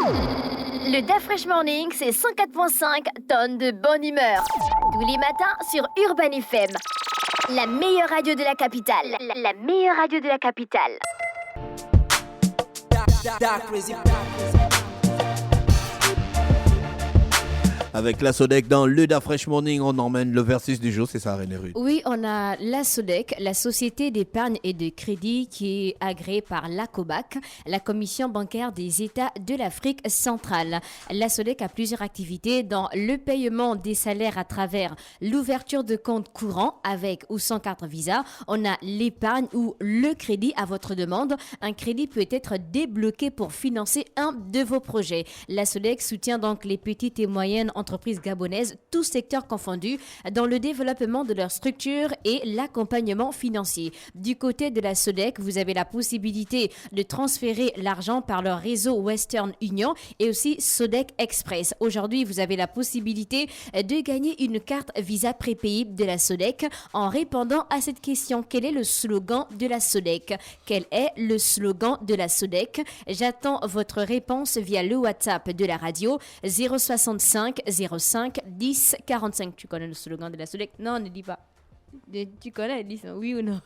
Le DA Fresh Morning, c'est 104.5 tonnes de bonne humeur. Tous les matins sur Urban FM. La meilleure radio de la capitale. La meilleure radio de la capitale. Avec la Sodec dans le DA Fresh Morning, on emmène le versus du jour, c'est ça René Rude? Oui, on a la Sodec, la Société d'épargne et de crédit qui est agréée par l'ACOBAC, la Commission bancaire des États de l'Afrique centrale. La Sodec a plusieurs activités dans le paiement des salaires à travers l'ouverture de comptes courants avec ou sans carte Visa. On a l'épargne ou le crédit à votre demande. Un crédit peut être débloqué pour financer un de vos projets. La Sodec soutient donc les petites et moyennes entreprises gabonaises, tous secteurs confondus, dans le développement de leur structure et l'accompagnement financier. Du côté de la Sodec, vous avez la possibilité de transférer l'argent par leur réseau Western Union et aussi Sodec Express. Aujourd'hui, vous avez la possibilité de gagner une carte Visa prépayée de la Sodec en répondant à cette question. Quel est le slogan de la Sodec? Quel est le slogan de la Sodec? J'attends votre réponse via le WhatsApp de la radio 065 05 10 45. Tu connais le slogan de la Sodec? Non, ne dis pas. Tu connais, dis oui ou non?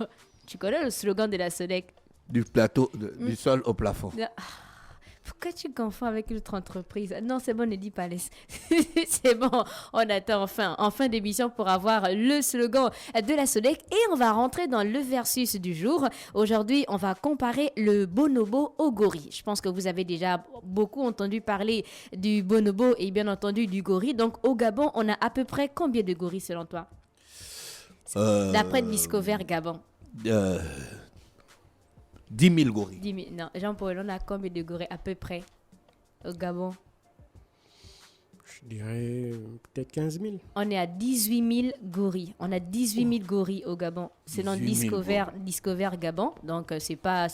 Tu connais le slogan de la Sodec? Du plateau, du sol au plafond. Pourquoi tu confonds avec l'autre entreprise? Non, c'est bon, ne dis pas. C'est bon, on attend en fin d'émission pour avoir le slogan de la Sodec et on va rentrer dans le versus du jour. Aujourd'hui, on va comparer le bonobo au gorille. Je pense que vous avez déjà beaucoup entendu parler du bonobo et bien entendu du gorille. Donc, au Gabon, on a à peu près combien de gorilles selon toi? D'après Discover Gabon. 10 000 gorilles. 10 000, non, Jean-Paul, on a combien de gorilles à peu près au Gabon? Je dirais peut-être 15 000. On est à 18 000 gorilles. On a 18 000 gorilles au Gabon. Selon Discover Gabon. Donc, c'est pas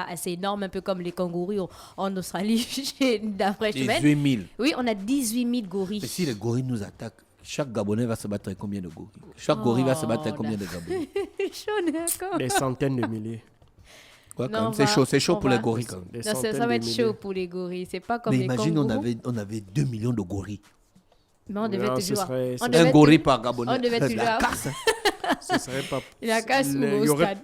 assez énorme, un peu comme les kangourous en Australie, chez d'après 18 000. Oui, on a 18 000 gorilles. Mais si les gorilles nous attaquent, chaque Gabonais va se battre avec combien de gorilles? Chaque gorille va se battre avec combien de Gabonais? Des centaines de milliers. Ouais, non, c'est chaud pour les gorilles. Quand même. Non, ça va être chaud pour les gorilles. C'est pas comme mais les imagine, kangourous. on avait 2 millions de gorilles. Mais on devait toujours... Un gorille par Gabonais. On devait toujours... La casse. Ce serait pas... La casse ou au stade.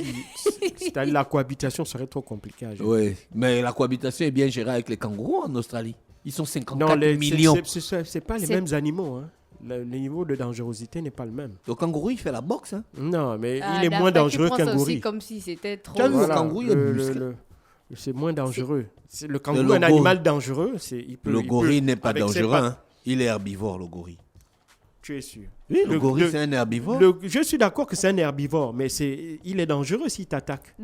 C'est-à-dire la cohabitation serait trop compliquée. Oui, mais la cohabitation est bien gérée avec les kangourous en Australie. Ils sont 54 millions. C'est pas les mêmes animaux, hein. Le niveau de dangerosité n'est pas le même. Le kangourou, il fait la boxe. Hein? Non, mais il est moins dangereux qu'un gorille. Comme si c'était trop... Le kangourou, il est musclé. C'est moins dangereux. Le kangourou est un animal dangereux. Le gorille n'est pas dangereux. Hein? Il est herbivore, le gorille. Tu es sûr? Oui, le gorille, c'est un herbivore. Je suis d'accord que c'est un herbivore, mais il est dangereux s'il t'attaque.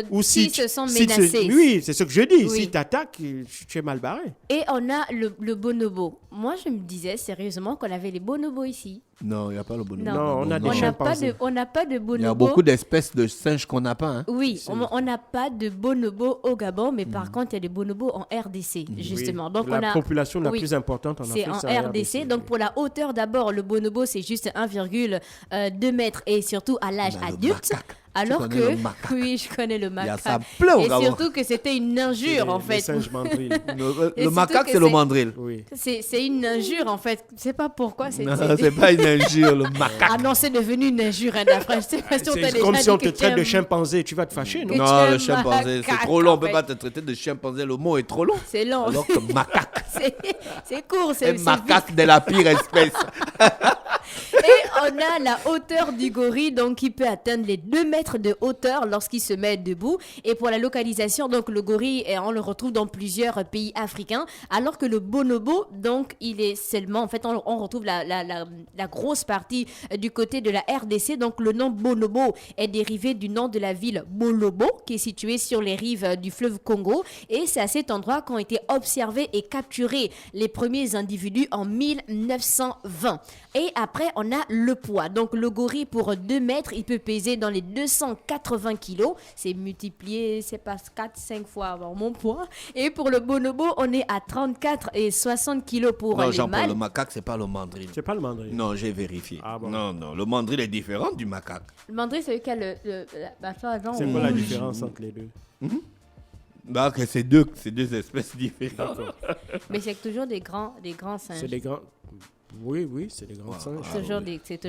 Ou s'ils se sont menacés. Oui, c'est ce que je dis. Oui. S'il t'attaque, tu es mal barré. Et on a le bonobo. Moi, je me disais sérieusement qu'on avait les bonobos ici. Non, il n'y a pas le bonobo. Non, on a des chimpanzés. On n'a pas de bonobo. Il y a beaucoup d'espèces de singes qu'on n'a pas. Hein? Oui, on n'a pas de bonobo au Gabon, mais par contre, il y a des bonobos en RDC, justement. Oui. Donc, la population la plus importante en Afrique, c'est en RDC. Donc, pour la hauteur, d'abord, le bonobo, c'est juste 1,2 mètres et surtout à l'âge adulte. Alors que, oui, je connais le macaque. Il y a ça plein au Et Gabon. surtout que c'était une injure, en fait. Le singe mandrille. Le macaque, c'est le mandrille. Oui. C'est une injure, en fait. Je ne sais pas pourquoi. Non, c'est pas une injure, le macaque. Ah non, c'est devenu une injure, hein, d'après. C'est comme si on te traite de chimpanzé. Tu vas te fâcher, non? Non, le chimpanzé, c'est trop long. On ne peut pas te traiter de chimpanzé. Le mot est trop long. C'est long. Alors que macaque. C'est court. C'est macaque de la pire espèce. Et on a la hauteur du gorille, donc qui peut atteindre les 2 mètres de hauteur lorsqu'il se met debout. Et pour la localisation, donc le gorille, on le retrouve dans plusieurs pays africains, alors que le bonobo, donc il est seulement, en fait, on retrouve la grosse partie du côté de la RDC. Donc le nom bonobo est dérivé du nom de la ville Bolobo, qui est située sur les rives du fleuve Congo. Et c'est à cet endroit qu'ont été observés et capturés les premiers individus en 1920. Et après, on a le poids. Donc, le gorille, pour 2 mètres, il peut peser dans les 280 kilos. C'est multiplié, c'est pas 4-5 fois mon poids. Et pour le bonobo, on est à 34 et 60 kilos pour les mâles. Le macaque, c'est pas le mandrille. C'est pas le mandrille. Non, j'ai vérifié. Ah bon? Non, le mandrille est différent du macaque. Le mandrille, c'est lequel c'est quoi la différence entre les deux? Bah, que c'est deux espèces différentes. Mais c'est toujours des grands singes. C'est des grands... Oui, c'est des grands singes. C'est toujours des C'est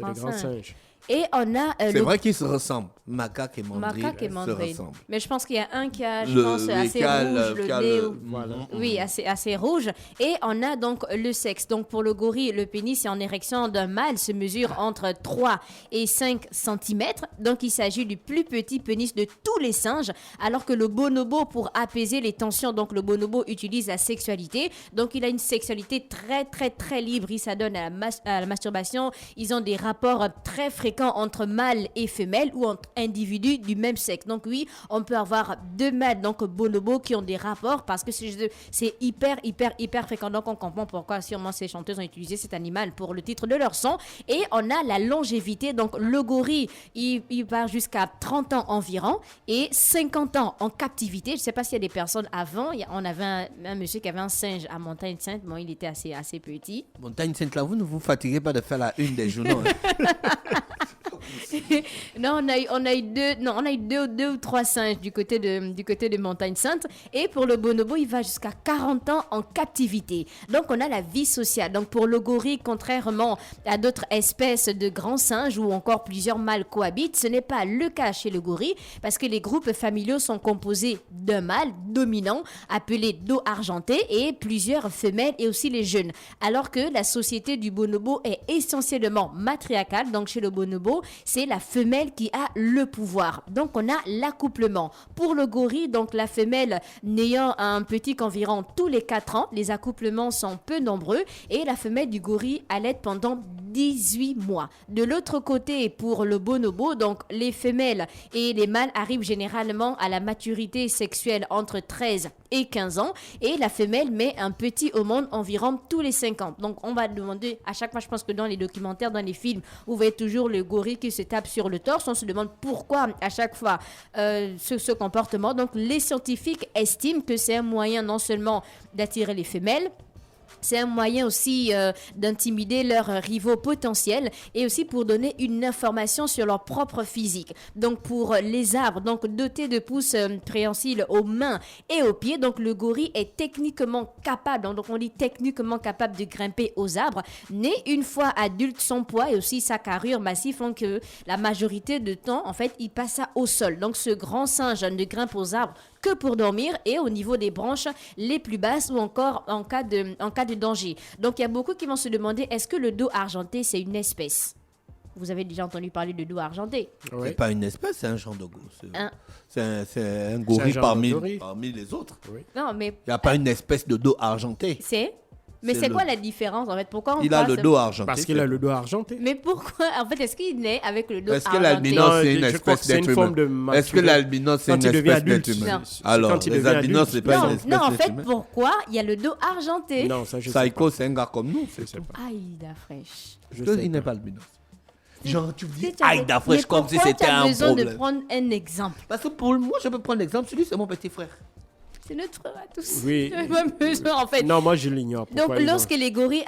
grands des grands singes. singes. Et on a C'est vrai qu'ils se ressemblent. Macaque et mandrille macaque et se mandrille. ressemblent. Mais je pense qu'il y a un qui a, Le- assez qui a rouge, le- le qui a nez. le- Voilà. Oui, assez rouge. Et on a donc le sexe. Donc pour le gorille, le pénis en érection d'un mâle se mesure entre 3 et 5 cm. Donc il s'agit du plus petit pénis de tous les singes. Alors que le bonobo, pour apaiser les tensions, donc le bonobo utilise la sexualité. Donc il a une sexualité très, très, très libre. Il s'adonne à la masturbation. Ils ont des rapports très fréquents entre mâles et femelles ou entre individus du même sexe. Donc oui, on peut avoir deux mâles, donc bonobos, qui ont des rapports parce que c'est hyper fréquent. Donc on comprend pourquoi sûrement ces chanteuses ont utilisé cet animal pour le titre de leur son. Et on a la longévité. Donc le gorille, il va jusqu'à 30 ans environ et 50 ans en captivité. Je ne sais pas s'il y a des personnes avant. On avait un monsieur qui avait un singe à Montagne Sainte. Bon, il était assez petit. Montagne Sainte-là, vous ne vous fatiguez pas de faire la une des journaux. Hein. Non, on a eu deux ou trois singes du côté de Montagne Sainte. Et pour le bonobo, il va jusqu'à 40 ans en captivité. Donc, on a la vie sociale. Donc, pour le gorille, contrairement à d'autres espèces de grands singes où encore plusieurs mâles cohabitent, ce n'est pas le cas chez le gorille parce que les groupes familiaux sont composés d'un mâle dominant appelé dos argenté et plusieurs femelles et aussi les jeunes. Alors que la société du bonobo est essentiellement matriarcale. Donc, chez le bonobo, c'est la femelle qui a le pouvoir. Donc, on a l'accouplement. Pour le gorille, donc la femelle n'ayant un petit qu'environ tous les 4 ans, les accouplements sont peu nombreux et la femelle du gorille allait pendant 18 mois. De l'autre côté, pour le bonobo, donc les femelles et les mâles arrivent généralement à la maturité sexuelle entre 13 et 15 ans et la femelle met un petit au monde environ tous les 5 ans. Donc, on va demander à chaque fois, je pense que dans les documentaires, dans les films, vous voyez toujours le gorille qui se tape sur le torse. On se demande pourquoi à chaque fois ce comportement. Donc, les scientifiques estiment que c'est un moyen non seulement d'attirer les femelles, c'est un moyen aussi d'intimider leurs rivaux potentiels et aussi pour donner une information sur leur propre physique. Donc pour les arbres, donc dotés de pouces préhensiles aux mains et aux pieds, donc le gorille est techniquement capable, donc on dit techniquement capable de grimper aux arbres. Né une fois adulte, son poids et aussi sa carrure massive font que la majorité de temps, en fait, il passe au sol. Donc ce grand singe ne grimpe aux arbres que pour dormir et au niveau des branches les plus basses ou encore en cas de danger. Donc il y a beaucoup qui vont se demander, est-ce que le dos argenté c'est une espèce? Vous avez déjà entendu parler de dos argenté? Oui. C'est pas une espèce, c'est un genre de gorille. Hein? C'est un C'est un gorille genre de parmi gorille. les autres. Non, mais Il n'y a pas une espèce de dos argenté. mais C'est c'est le- quoi la différence en fait? Pourquoi on Il a passe- le dos argenté. Parce qu'il a le dos argenté. Mais pourquoi? En fait, est-ce qu'il naît avec le dos Est-ce que argenté? l'albinos Non, c'est une je crois que espèce c'est une d'être forme humain? de Est-ce que maturité. l'albinos c'est Quand une il devient espèce adulte. d'être humain? Non. C'est Alors, quand il les devient albinos adulte. c'est pas une Non, espèce non, en d'être fait, humain. pourquoi il y a le dos argenté? Non, ça je sais Psycho, pas. c'est un gars comme nous. Je sais pas. Aïda fraîche. Je Toi, sais il n'est pas. pas albinos. Genre, tu me dis, Tu as- Aïda Fresh Mais comme si pourquoi c'était tu as un besoin de problème. prendre un exemple? Parce que pour moi, je peux prendre l'exemple, celui c'est mon petit frère. C'est notre frère à tous. Oui. J'ai pas besoin, en fait. Non, moi je l'ignore. Donc, Pourquoi ils ont- lorsque les gorilles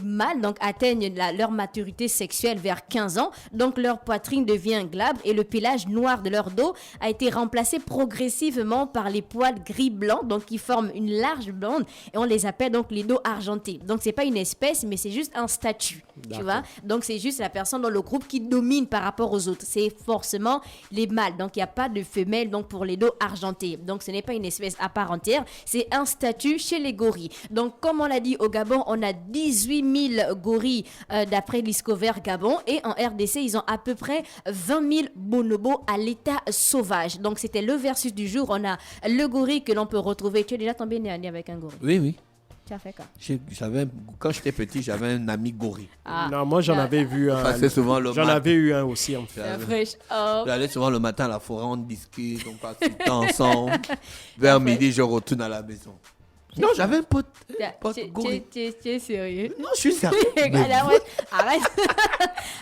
mâles, donc atteignent leur maturité sexuelle vers 15 ans, donc leur poitrine devient glabre et le pelage noir de leur dos a été remplacé progressivement par les poils gris-blanc, donc qui forment une large bande et on les appelle donc les dos argentés. Donc, c'est pas une espèce, mais c'est juste un statut, tu D'accord. vois. Donc, c'est juste la personne dans le groupe qui domine par rapport aux autres. C'est forcément les mâles. Donc, il n'y a pas de femelle donc pour les dos argentés. Donc, ce n'est pas une espèce à part entière. C'est un statut chez les gorilles. Donc, comme on l'a dit au Gabon, on a 18 000 gorilles d'après Discover Gabon. Et en RDC, ils ont à peu près 20 000 bonobos à l'état sauvage. Donc, c'était le versus du jour. On a le gorille que l'on peut retrouver. Tu es déjà tombé nez à nez avec un gorille. Oui, oui. Tu as fait quoi? Quand j'étais petit, j'avais un ami gorille. Ah, Non, moi j'en avais vu un. Passait souvent le J'en matin. avais eu un aussi en fait. la fraîche. Oh. J'allais souvent le matin à la forêt, on discute, on passe du temps ensemble. Vers midi, je retourne à la maison. Non, j'avais un pote Tu gorille. es sérieux? Non, je suis sérieux. Allez, arrête.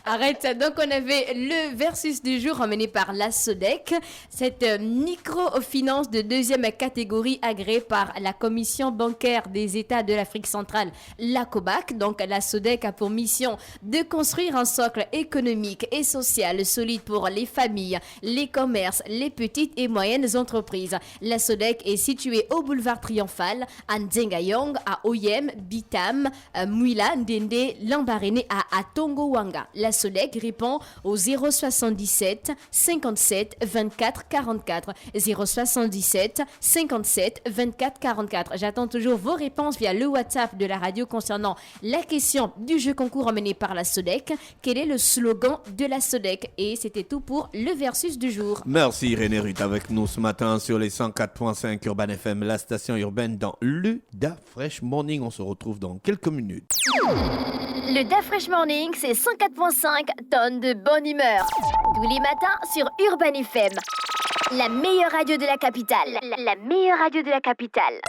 Arrête ça. Donc, on avait le versus du jour emmené par la SODEC. Cette microfinance de deuxième catégorie agréée par la Commission bancaire des États de l'Afrique centrale, la COBAC. Donc, la SODEC a pour mission de construire un socle économique et social solide pour les familles, les commerces, les petites et moyennes entreprises. La SODEC est située au boulevard Triomphal, à Nzengayong, à Oyem, Bitam, Mouila, Ndende, Lambaréné, à Tongowanga. La SODEC répond au 077 57 24 44. 077 57 24 44. J'attends toujours vos réponses via le WhatsApp de la radio concernant la question du jeu concours emmené par la SODEC. Quel est le slogan de la SODEC? Et c'était tout pour le versus du jour. Merci René Ruth avec nous ce matin sur les 104.5 Urban FM, la station urbaine dans le Da Fresh Morning. On se retrouve dans quelques minutes. Le Da Fresh Morning, c'est 104.5 tonnes de bonne humeur. Tous les matins sur Urban FM. La meilleure radio de la capitale. La meilleure radio de la capitale.